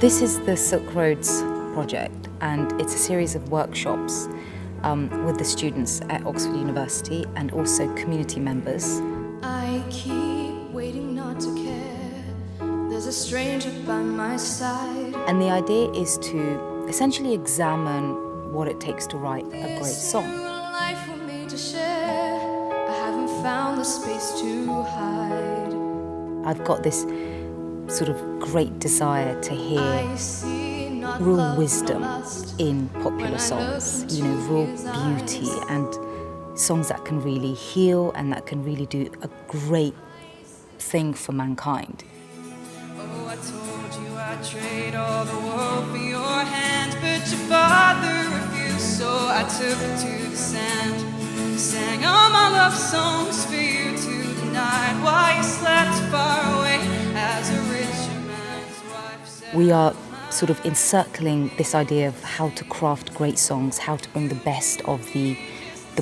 This is the Silk Roads project, and it's a series of workshops with the students at Oxford University and also community members. I keep waiting not to care. There's a stranger by my side. And the idea is to essentially examine what it takes to write a great song. Life for me to share. I haven't found the space to hide. I've got this sort of great desire to hear real wisdom in popular songs, real beauty and songs that can really heal and that can really do a great thing for mankind. Oh, I told you I'd trade all the world for your hand, but your father refused, so I took her to the sand. Sang all my love songs for you to the night while you slept far away as a richer man's wife said. We are sort of encircling this idea of how to craft great songs, how to bring the best of the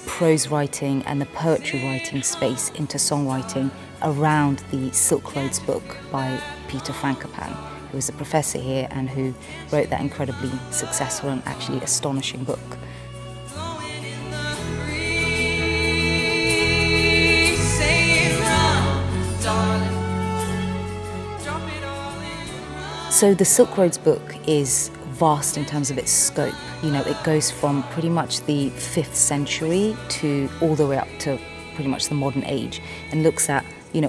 prose writing and the poetry writing space into songwriting around the Silk Roads book by Peter Frankopan, who was a professor here and who wrote that incredibly successful and actually astonishing book. So the Silk Roads book is vast in terms of its scope. It goes from pretty much the 5th century to all the way up to pretty much the modern age, and looks at,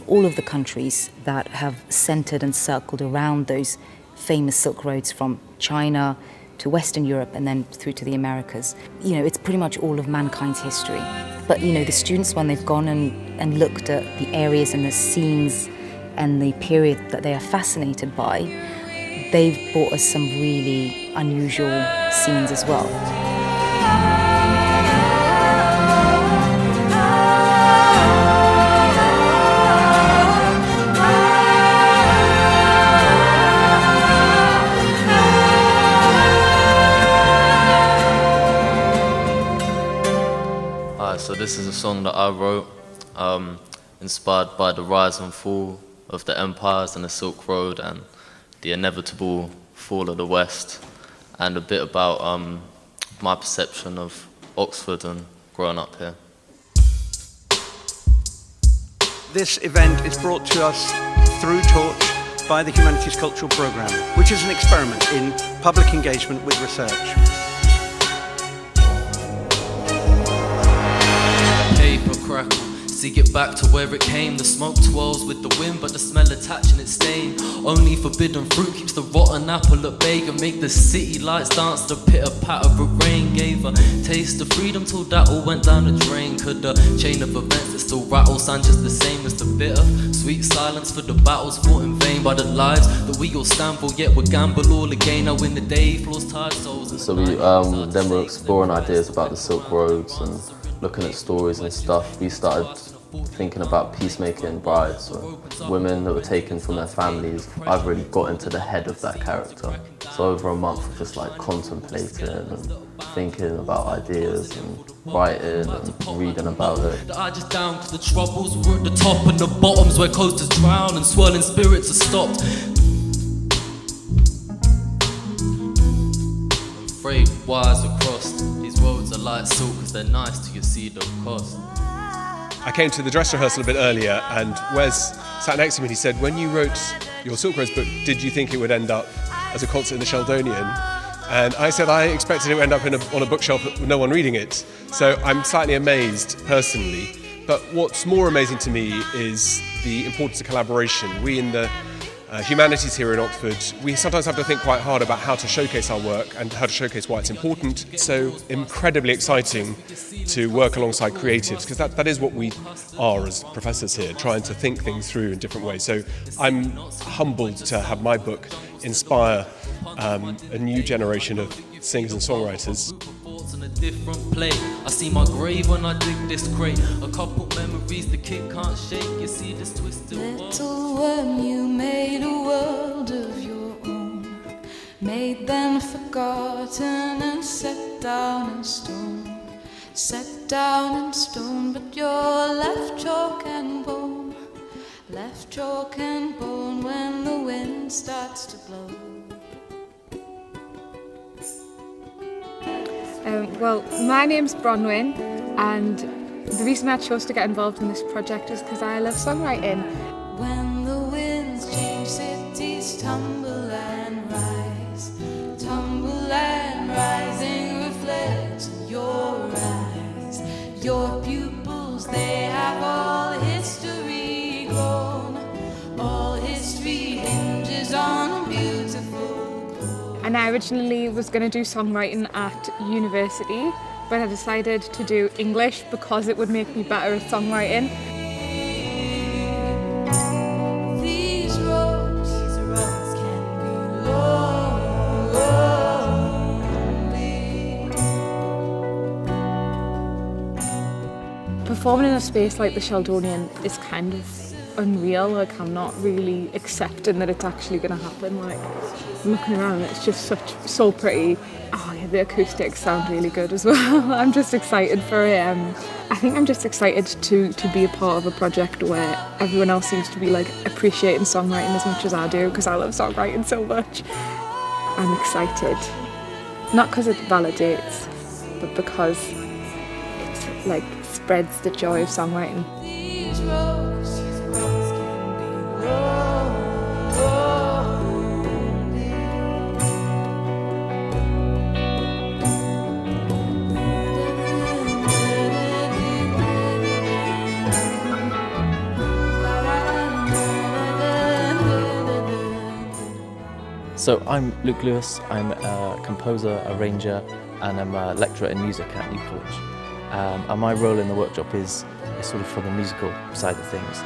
all of the countries that have centered and circled around those famous Silk Roads from China to Western Europe and then through to the Americas. It's pretty much all of mankind's history. But, the students, when they've gone and looked at the areas and the scenes and the period that they are fascinated by, they've brought us some really unusual scenes as well. So this is a song that I wrote, inspired by the rise and fall of the empires and the Silk Road and the inevitable fall of the West, and a bit about my perception of Oxford and growing up here. This event is brought to us through Torch by the Humanities Cultural Programme, which is an experiment in public engagement with research. Paper crackle. See it back to where it came. The smoke twirls with the wind, but the smell attaching its stain. Only forbidden fruit keeps the rotten apple at bay and make the city lights dance to pitter-patter of rain. Gave a taste of freedom till that all went down the drain. Could the chain of events that still rattle sound just the same as the bitter sweet silence for the battles fought in vain by the lives that we all stand for, yet we gamble all again. Now in the day floors tired souls. So we then were exploring ideas about the Silk Roads and looking at stories and stuff. We started thinking about peacemaking brides, so women that were taken from their families. I've really got into the head of that character. So over a month of just like contemplating and thinking about ideas and writing and reading about it. I just down cause the troubles were at the top and the bottoms where coasters drown and swirling spirits are stopped. I'm afraid wires are crossed. These roads are like silk cause they're nice till you see the cost. I came to the dress rehearsal a bit earlier and Wes sat next to me and he said, when you wrote your Silk Roads book, did you think it would end up as a concert in the Sheldonian? And I said I expected it would end up on a bookshelf with no one reading it. So I'm slightly amazed personally. But what's more amazing to me is the importance of collaboration. We in the humanities here in Oxford, we sometimes have to think quite hard about how to showcase our work and how to showcase why it's important. It's so incredibly exciting to work alongside creatives, because that is what we are as professors here, trying to think things through in different ways. So I'm humbled to have my book inspire a new generation of singers and songwriters. In a different play. I see my grave when I dig this crate. A couple memories the kid can't shake. You see this twisted Little worm, you made a world of your own, made then forgotten and set down in stone. Set down in stone, but you're left chalk and bone. Left chalk and bone when the wind starts to blow. Well, my name's Bronwyn, and the reason I chose to get involved in this project is because I love songwriting. When the winds change, cities tumble and rise. Tumble and rising reflects in your eyes. Your pupils, they have all history grown. All history hinges on a beautiful glow. And I originally was going to do songwriting at university, but I decided to do English because it would make me better at songwriting. These roads can be lonely. Performing in a space like the Sheldonian is kind of unreal. Like, I'm not really accepting that it's actually going to happen. Like, looking around, it's just so pretty. Oh yeah, the acoustics sound really good as well. I'm just excited for it. I think I'm just excited to be a part of a project where everyone else seems to be like appreciating songwriting as much as I do, because I love songwriting so much. I'm excited, not because it validates, but because it's like spreads the joy of songwriting. These roads can be lonely. So I'm Luke Lewis, I'm a composer, arranger, and I'm a lecturer in music at New College. And my role in the workshop is sort of from the musical side of things.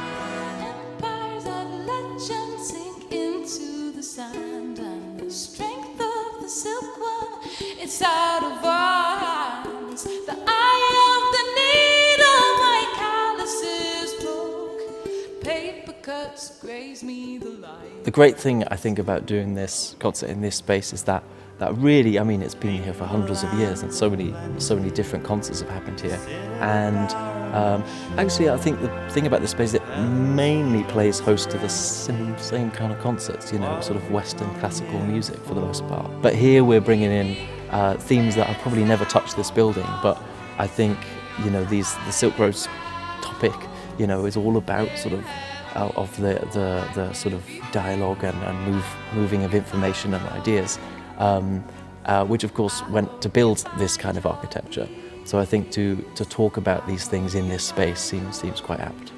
Empires of legend sink into the sand, and the strength of the silkworm, it's out of our hands. The eye of the needle, my calluses broke. Paper cuts graze me the light. The great thing I think about doing this concert in this space is that really, I mean, it's been here for hundreds of years, and so many different concerts have happened here. And actually, I think the thing about this space is it mainly plays host to the same kind of concerts, you know, sort of Western classical music for the most part. But here we're bringing in themes that have probably never touched this building, but I think, you know, the Silk Road's topic, you know, is all about sort of the sort of dialogue and moving of information and ideas, which of course went to build this kind of architecture. So I think to talk about these things in this space seems quite apt.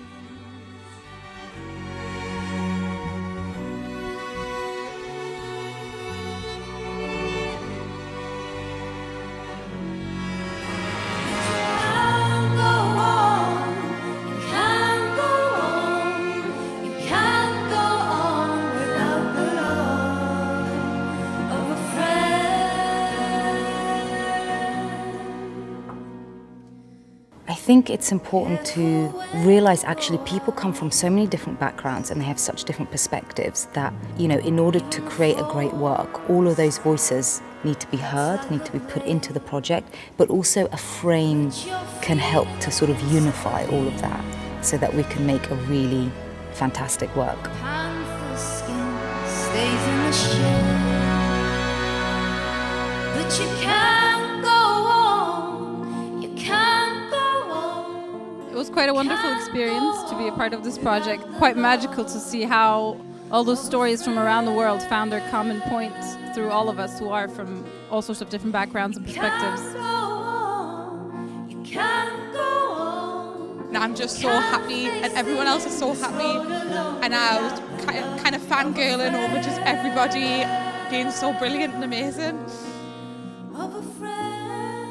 I think it's important to realise actually people come from so many different backgrounds and they have such different perspectives that, you know, in order to create a great work, all of those voices need to be heard, need to be put into the project, but also a frame can help to sort of unify all of that so that we can make a really fantastic work. Panther skin stays in the shed, but you can't go on, you can't go on. It was quite a wonderful experience to be a part of this project. Quite magical to see how all those stories from around the world found their common point through all of us who are from all sorts of different backgrounds and perspectives. You can't go on. And I'm just so happy, and everyone else is so happy, and I was kind of fangirling over just everybody being so brilliant and amazing. Of a friend.